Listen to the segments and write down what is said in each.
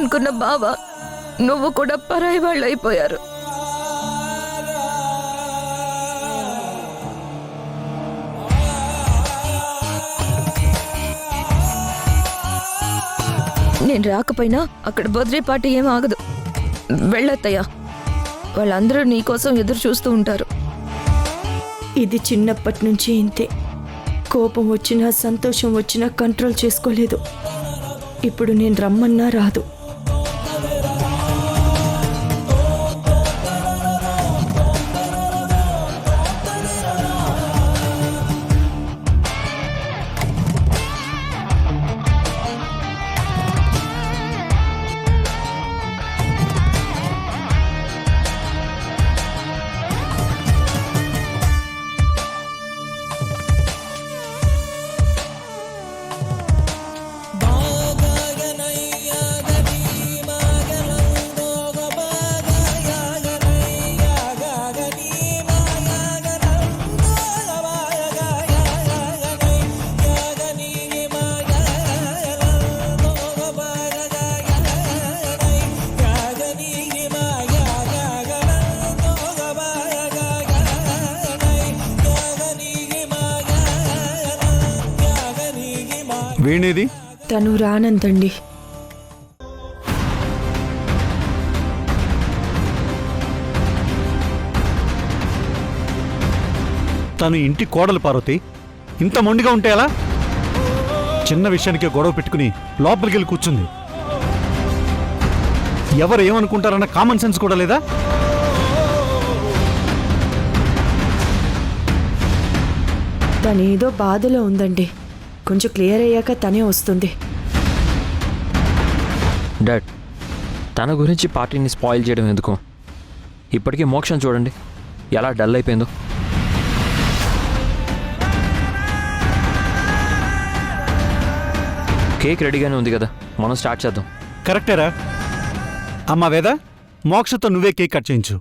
అనుకున్న బావ నువ్వు కూడా పరాయి వాళ్ళు అయిపోయారు. నేను రాకపోయినా అక్కడ బర్త్డే పార్టీ ఏం ఆగదు. వెళ్ళత్తయ్యా, వాళ్ళందరూ నీకోసం ఎదురు చూస్తూ ఉంటారు. ఇది చిన్నప్పటి నుంచి ఇంతే. కోపం వచ్చినా సంతోషం వచ్చినా కంట్రోల్ చేసుకోలేదు. ఇప్పుడు నేను రమ్మన్నా రాదు. వీణేది? తను రానందండి. తను ఇంటి కోడలు పార్వతి. ఇంత మొండిగా ఉంటే ఎలా? చిన్న విషయానికే గొడవ పెట్టుకుని లోపలికి వెళ్ళి కూర్చుంది. ఎవరు ఏమనుకుంటారన్న కామన్ సెన్స్ కూడా లేదా? తనేదో బాధలో ఉందండి. కొంచెం క్లియర్ అయ్యాక తనే వస్తుంది. డాడ్, తన గురించి పార్టీని స్పాయిల్ చేయడం ఎందుకు? ఇప్పటికీ మోక్షం చూడండి ఎలా డల్ అయిపోయిందో. కేక్ రెడీగానే ఉంది కదా, మనం స్టార్ట్ చేద్దాం. కరెక్టేరా అమ్మా వేద, మోక్షతో నువ్వే కేక్ కట్ చేయించు.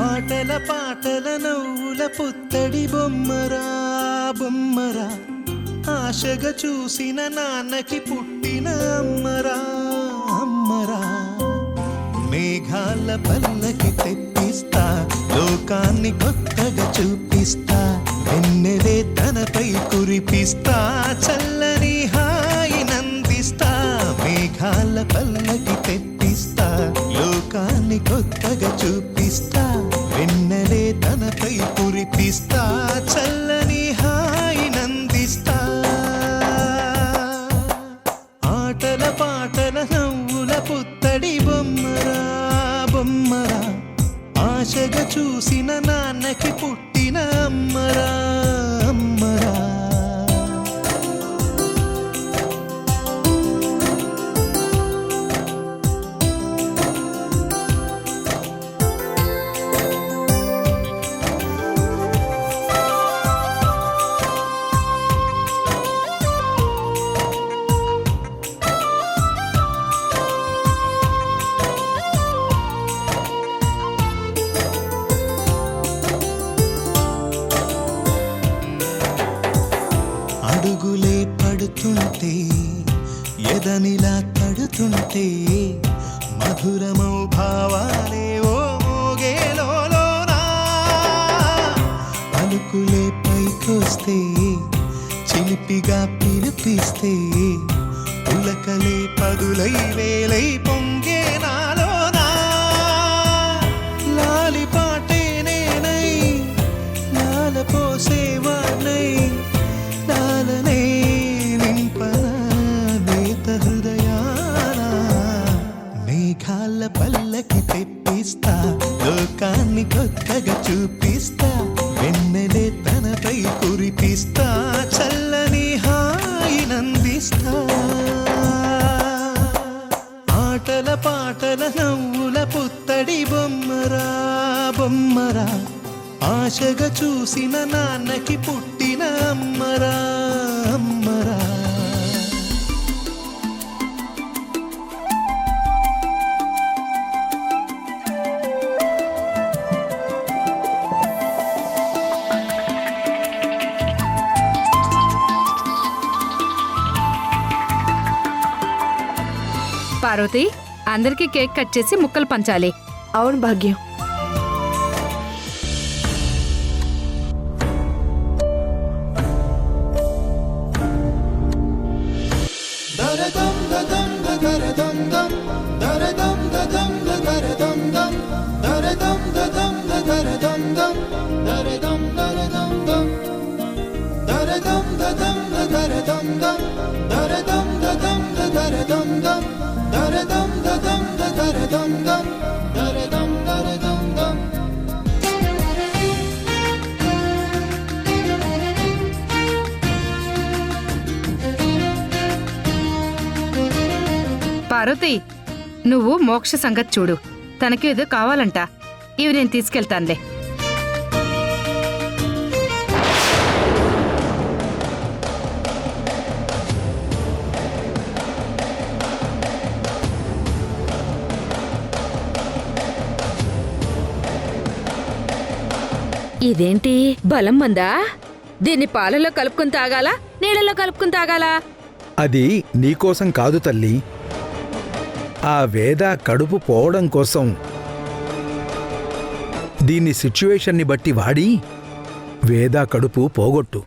ఆటల పాటల నవ్వుల పుత్తడి బొమ్మరా బొమ్మరా, ఆశగా చూసిన నాన్నకి పుట్టిన అమ్మరా అమ్మరా. మేఘాల పల్లకి తెప్పిస్తా, లోకాన్ని కొత్తగా చూపిస్తా, వెన్నెలే తనపై కురిపిస్తా, చల్లని హాయి నందిస్తా. మేఘాల పల్లకి తెప్పిస్తా, లోకాన్ని కొత్తగా చూపిస్తా, వెన్నెలే తనపై కురిపిస్తా, చల్లని హాయి నందిస్తా. ఆటల పాటల నవ్వుల పుత్తడి బొమ్మరా బొమ్మరా, ఆశగా చూసిన నాన్నకి పుట్టిన అమ్మరా అమ్మరా. అడుగులే పడుతుంటే, ఎదనిలా తడుతుంటే, మధురమౌ భావాలే ఓ మోగేలోనా. పలుకులే పైకొస్తే, చిలిపిగా పిలిపిస్తే, పులకలే పదులై వేలై పొంగే నాలోనా. లాలి పాటే నేనై, లాల పోసేవాణ్ణై, లాలనే నింపనా నేత హృదయాన. మేఘాల పల్లకి తెప్పిస్తా, లోకాన్ని కొత్తగా చూపిస్తా, వెన్నెలే తనపై కురిపిస్తా, చల్లని హాయి నందిస్తా. ఆటల పాటల నవ్వుల పుత్తడి బొమ్మరా బొమ్మరా, ఆశగా చూసిన నాన్నకి పుట్టిన అమ్మరా అమ్మరా. పార్వతి, అందరికీ కేక్ కట్ చేసి ముక్కలు పంచాలి. అవును భాగ్యం. పార్వతి, నువ్వు మోక్ష సంగతి చూడు. తనకి ఏదో కావాలంట. ఇవి నేను తీసుకెళ్తానులే. ఇదేంటి బలం మందా? దీన్ని పాలలో కలుపుకుని తాగాలా, నీళ్ళలో కలుపుకుని తాగాలా? అది నీకోసం కాదు తల్లి, ఆ వేద కడుపు పోవడం కోసం. దీన్ని సిచ్యువేషన్ని బట్టి వాడి వేద కడుపు పోగొట్టు.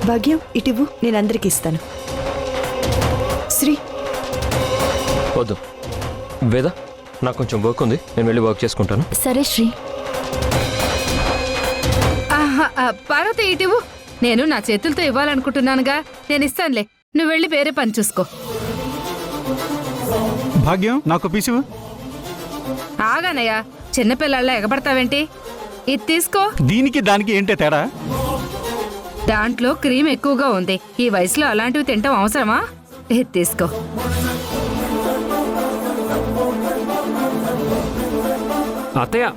భాగ్యం, ఇటివ్వు, నేను అందరికి ఇస్తాను. శ్రీ, వద్దు వేద, నాకు కొంచెం వర్క్ ఉంది, నేను వెళ్ళి వర్క్ చేసుకుంటాను. సరే శ్రీ. పార్వతి, ఇటివ్వు. నేను నా చేతులతో ఇవ్వాలనుకుంటున్నానుగా. నేను ఇస్తానులే, నువ్వు వెళ్ళి వేరే పని చూసుకో. భాగ్యం, నాకు పీసు. ఆగానయ్యా, చిన్నపిల్లల్లా ఎగబడతావేంటి? ఇది తీసుకో. దీనికి దానికి ఏంటే తేడా? దాంట్లో క్రీమ్ ఎక్కువగా ఉంది. ఈ వయసులో అలాంటివి తింటాం అవసరమా? ఇది తీసుకో. అత్తయ్య,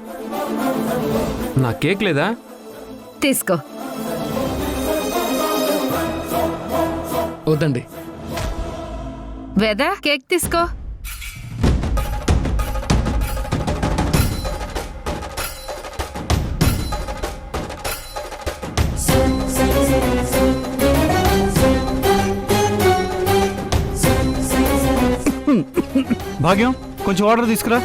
నా కేక్ లేదా? తీసుకో. వద్దండి. వేద, కేక్ తీసుకో. భాగ్యం, కొంచెం వాటర్ తీసుకురా.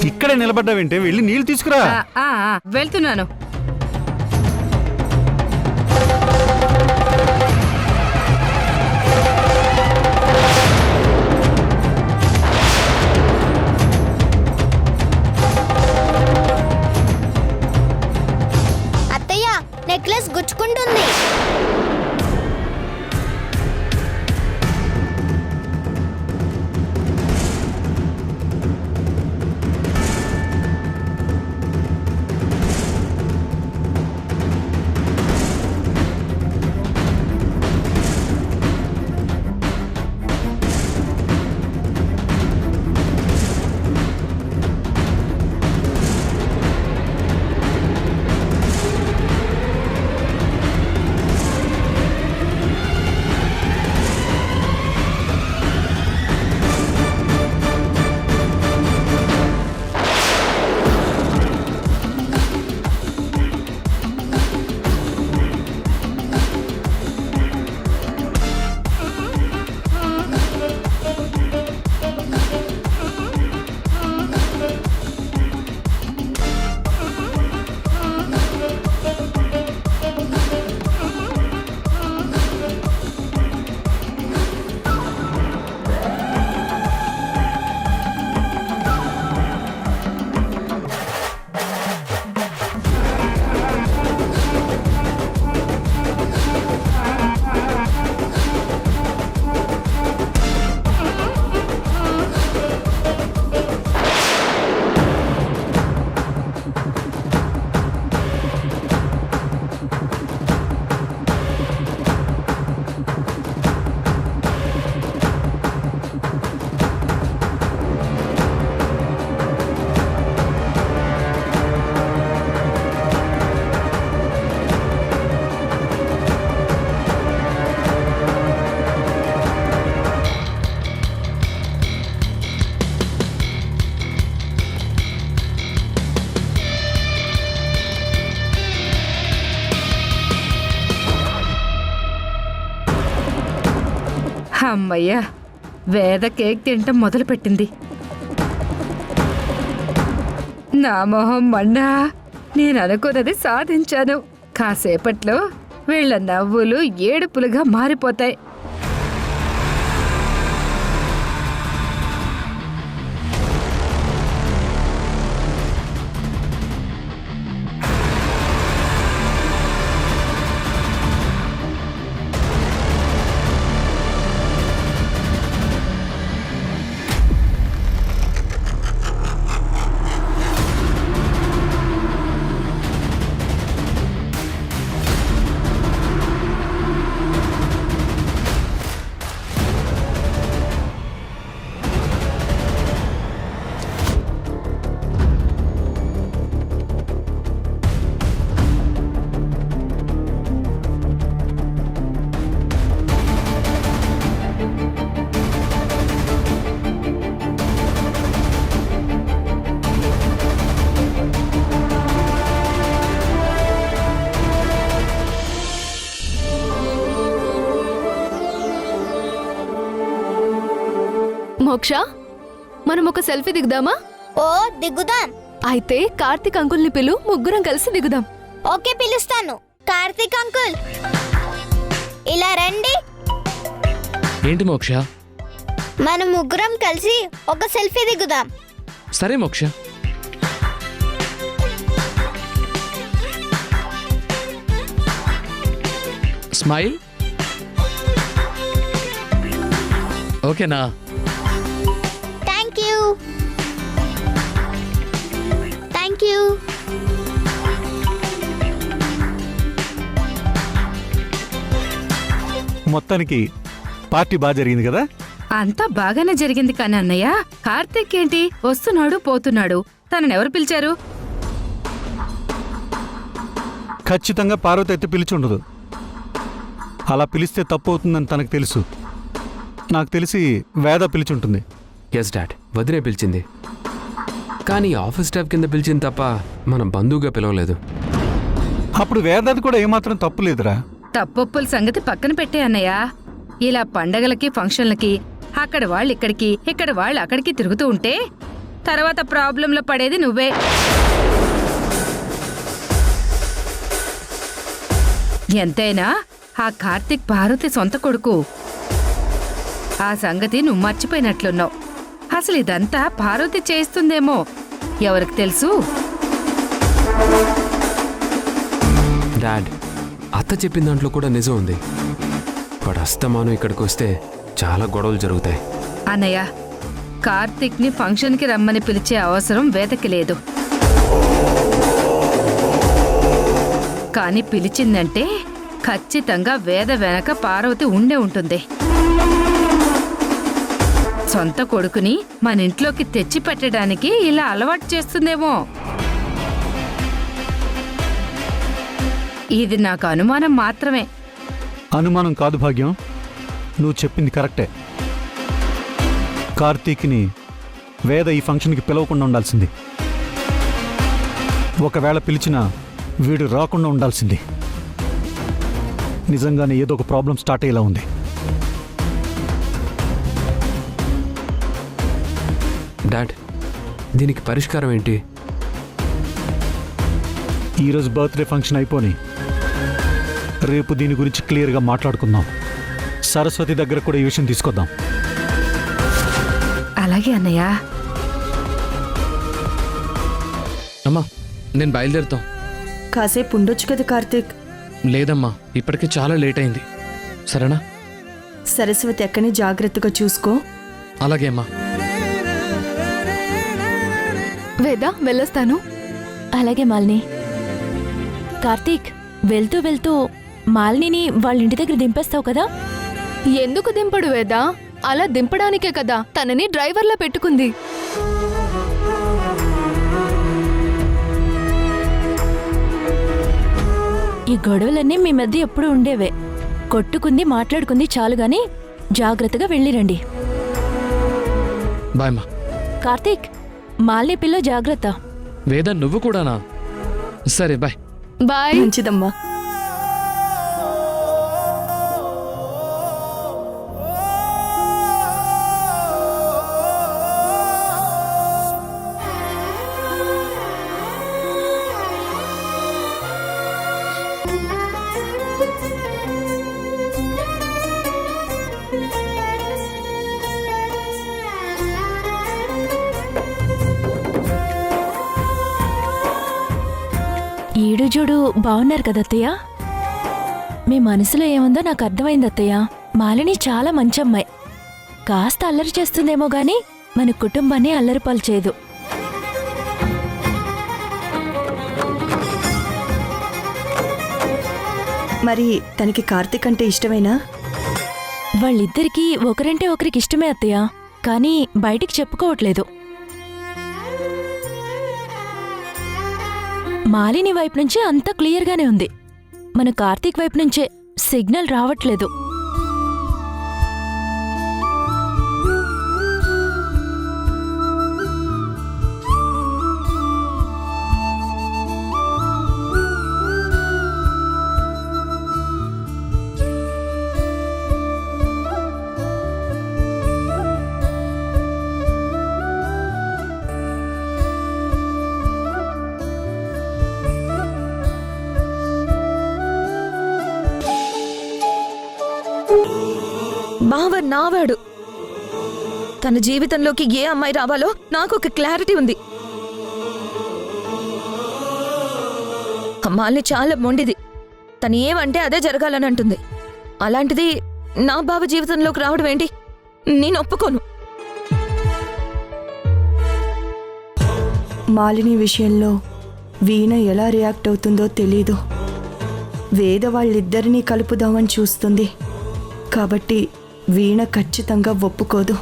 ఇక్కడే నిలబడ్డావేంటే, వెళ్ళి నీళ్ళు తీసుకురా. వెళ్తున్నాను. నెక్లెస్ గుచ్చుకుంటుంది. అమ్మయ్యా, వేద కేక్ తినటం మొదలుపెట్టింది. నా మొహం మన్నా, నేను అనుకున్నది సాధించాను. కాసేపట్లో వీళ్ళ నవ్వులు ఏడుపులుగా మారిపోతాయి. మోక్ష, మనం ఒక సెల్ఫీ దిగుదామా? ఓ దిగుదాం. అయితే కార్తీక్ అంకుల్ని పిలు, ముగ్గురం కలిసి దిగుదాం. ఓకే, పిలుస్తాను. కార్తీక్ అంకుల్, ఇలా రండి. ఏంటి మోక్ష? మనం ముగ్గురం కలిసి ఒక సెల్ఫీ దిగుదాం. సరే మోక్ష. స్మైల్. ఓకేనా? Thank you. Thank you. మొత్తానికి పార్టీ బాగా జరిగింది కదా? అంతా బాగానే జరిగింది కానీ అన్నయ్య, కార్తీక్ ఏంటి వస్తున్నాడు పోతున్నాడు? తననెవరు పిలిచారు? ఖచ్చితంగా పార్వతి అయితే పిలిచి ఉండదు. అలా పిలిస్తే తప్పు అవుతుందని తనకు తెలుసు. నాకు తెలిసి వేద పిలిచి ఉంటుంది. ఎస్ డాడ్, వదిలే పిలిచింది. కానీ ఆఫీస్ స్టాఫ్ కింద పిలిచింది తప్ప మనం బంధువుగా పిలవలేదు. అప్పుడు వేదాది కూడా ఏమాత్రం తప్పు లేదురా. తప్పొప్పుల సంగతి పక్కన పెట్టే అన్నయ్య. ఇలా పండగలకి ఫంక్షన్లకి అక్కడ వాళ్ళు ఇక్కడికి, ఇక్కడ వాళ్ళు అక్కడికి తిరుగుతూ ఉంటే తర్వాత ప్రాబ్లంలో పడేది నువ్వే. ఎంతైనా ఆ కార్తీక్ పార్వతి సొంత కొడుకు. ఆ సంగతి నువ్వు మర్చిపోయినట్లున్నావు. అసలు ఇదంతా పార్వతి చేస్తుందేమో, ఎవరికి తెలుసు? డాడ్, అత్త చెప్పిన దాంట్లో కూడా నిజం ఉంది. వాడు అస్తమానం ఇక్కడికి వస్తే చాలా గొడవలు జరుగుతాయి. అన్నయ్య, కార్తీక్ని ఫంక్షన్కి రమ్మని పిలిచే అవసరం వేదకి లేదు. కానీ పిలిచిందంటే ఖచ్చితంగా వేద వెనక పార్వతి ఉండే ఉంటుంది. సొంత కొడుకుని మన ఇంట్లోకి తెచ్చి పెట్టడానికి ఇలా అలవాటు చేస్తుందేమో. ఇది నాకు అనుమానం మాత్రమే. అనుమానం కాదు భాగ్యం, నువ్వు చెప్పింది కరెక్టే. కార్తీక్ని వేద ఈ ఫంక్షన్కి పిలవకుండా ఉండాల్సింది. ఒకవేళ పిలిచినా వీడు రాకుండా ఉండాల్సింది. నిజంగానే ఏదో ఒక ప్రాబ్లం స్టార్ట్ అయ్యేలా ఉంది. డాడ్, దీనికి పరిష్కారం ఏంటి? ఈరోజు బర్త్డే ఫంక్షన్ అయిపోని రేపు దీని గురించి క్లియర్గా మాట్లాడుకుందాం. సరస్వతి దగ్గర కూడా ఈ విషయం తీసుకొద్దాం. అలాగే అన్నయ్య. అమ్మా, నేను బయలుదేరుతాం. కాసేపు ఉండొచ్చు కదా కార్తీక్. లేదమ్మా, ఇప్పటికే చాలా లేట్ అయింది. సరేనా? సరస్వతి ఎక్కని జాగ్రత్తగా చూసుకో. అలాగే అమ్మా. వేద, వెళ్ళొస్తాను. అలాగే మాలిని. కార్తీక్, వెళ్తూ వెళ్తూ మాలినిని వాళ్ళ ఇంటి దగ్గర దింపేస్తావు కదా? ఎందుకు దింపడు వేద? అలా దింపడానికే కదా తనని డ్రైవర్లా పెట్టుకుంది. ఈ గొడవలన్నీ మీ మధ్య ఎప్పుడు ఉండేవే. కొట్టుకుంది మాట్లాడుకుంది చాలు గాని జాగ్రత్తగా వెళ్ళిరండి. బాయ్ మా. కార్తీక్, మాలిని పిల్ల జాగ్రత్త. వేద, నువ్వు కూడానా? సరే, బాయ్. బాయ్. మంచిదమ్మా. ఈడు జోడు బాగున్నారు కదా అత్తయ్య? మీ మనసులో ఏముందో నాకు అర్థమైంది అత్తయ్య. మాలిని చాలా మంచి అమ్మాయి. కాస్త అల్లరి చేస్తుందేమో గాని మన కుటుంబాన్ని అల్లరిపాలు చేయదు. మరి తనకి కార్తీక్ అంటే ఇష్టమేనా? వాళ్ళిద్దరికీ ఒకరంటే ఒకరికి ఇష్టమే అత్తయ్య, కానీ బయటికి చెప్పుకోవట్లేదు. మాలిని వైపు నుంచి అంతా క్లియర్గానే ఉంది. మన కార్తీక్ వైపు నుంచే సిగ్నల్ రావట్లేదు. బావ నావాడు. తన జీవితంలోకి ఏ అమ్మాయి రావాలో నాకు ఒక క్లారిటీ ఉంది. అమ్మాయిని చాలా మొండిది. తను ఏమంటే అదే జరగాలని అంటుంది. అలాంటిది నా బావ జీవితంలోకి రావడం ఏంటి? నేను ఒప్పుకోను. మాలిని విషయంలో వీణ ఎలా రియాక్ట్ అవుతుందో తెలీదు. వేద వాళ్ళిద్దరినీ కలుపుదామని చూస్తుంది. కాబట్టి వీణ ఖచ్చితంగా ఒప్పుకోదు.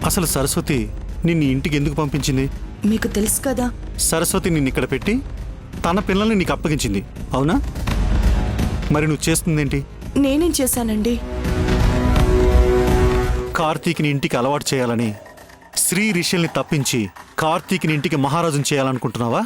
అసలు సరస్వతి నిన్ను ఇంటికి ఎందుకు పంపించింది? మీకు తెలుసు కదా, సరస్వతి నిన్ను ఇక్కడ పెట్టి తన పిల్లల్ని నీకు అప్పగించింది, అవునా? మరి నువ్వు చేస్తుందేంటి? నేనేం చేశానండి? కార్తీక్ని ఇంటికి అలవాటు చేయాలని శ్రీ రిషల్ని తప్పించి కార్తీక్ని ఇంటికి మహారాజుని చేయాలనుకుంటున్నావా?